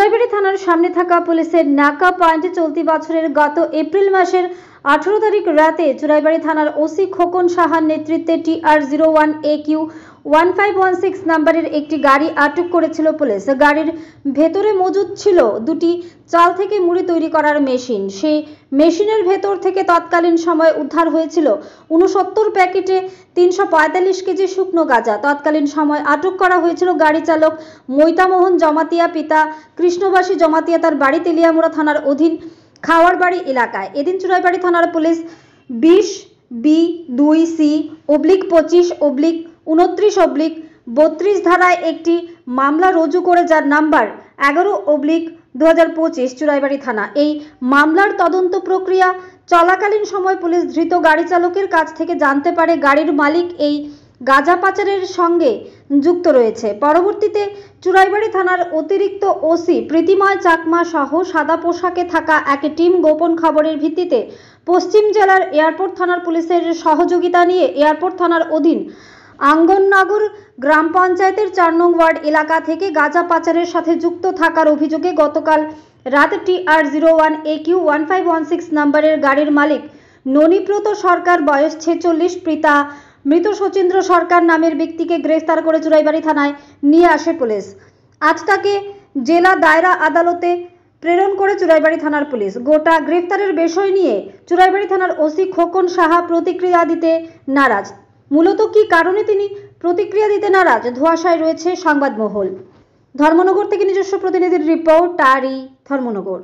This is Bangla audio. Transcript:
চুরাইবাড়ি থানার সামনে থাকা পুলিশের নাকা পয়েন্টে চলতি বছরের গত এপ্রিল মাসের 18 তারিখ রাতে চুরাইবাড়ি থানার ওসি খোকন সাহার নেতৃত্বে TR01AQ 1516 নম্বরের একটি গাড়ি আটক করেছিল পুলিশ। গাড়ির ভেতরে মজুদ ছিল দুটি চাল থেকে মুড়ি তৈরি করার মেশিন। সেই মেশিনের ভেতর থেকে তৎকালীন সময়ে উদ্ধার হয়েছিল 69 প্যাকেটে 345 কেজি শুকনো গাঁজা। তৎকালীন সময় আটক করা হয়েছিল গাড়ি চালক মৈতামোহন জমাতিয়া, পিতা কৃষ্ণবাসী জমাতিয়া, তার বাড়ি তেলিয়ামুড়া থানার অধীন খাওয়ার বাড়ি এলাকায়। এদিন চুরাইবাড়ি থানার পুলিশ 20B2C/25/29/32 ধারায় একটি মামলা রুজু করে, যার নাম্বার 11/2025 চুরাইবাড়ি থানা। এই মামলার তদন্ত প্রক্রিয়া চলাকালীন সময় পুলিশ ধৃত গাড়ি চালকের কাছ থেকে জানতে পারে গাড়ির মালিক এই গাঁজা পাচারের সঙ্গে যুক্ত রয়েছে। পরবর্তীতে চুরাইবাড়ি থানার অতিরিক্ত ওসি প্রীতিময় চাকমা সহ সাদা পোশাকে থাকা এক টিম গোপন খবরের ভিত্তিতে পশ্চিম জেলার এয়ারপোর্ট থানার পুলিশের সহযোগিতা নিয়ে এয়ারপোর্ট থানার অধীন আঙ্গননগর গ্রাম পঞ্চায়েতের 4 নং ওয়ার্ড এলাকা থেকে গাঁজা পাচারের সাথে যুক্ত থাকার অভিযোগে গতকাল রাত TR01AQ 1516 নম্বরের গাড়ির মালিক ননিব্রত সরকার, বয়স 46, পিতা মৃত সচিন্দ্র সরকার নামের ব্যক্তিকে গ্রেফতার করে চুরাইবাড়ি থানায় নিয়ে আসে পুলিশ। আজ তাকে জেলা দায়রা আদালতে প্রেরণ করে চুরাইবাড়ি থানার পুলিশ। গোটা গ্রেফতারের বিষয় নিয়ে চুরাইবাড়ি থানার ওসি খোকন সাহা প্রতিক্রিয়া দিতে নারাজ। মূলত কি কারণে তিনি প্রতিক্রিয়া দিতে নারাজ, ধোঁয়াশায় রয়েছে সংবাদ মহল। ধর্মনগর থেকে নিজস্ব প্রতিনিধির রিপোর্ট, টারি, ধর্মনগর।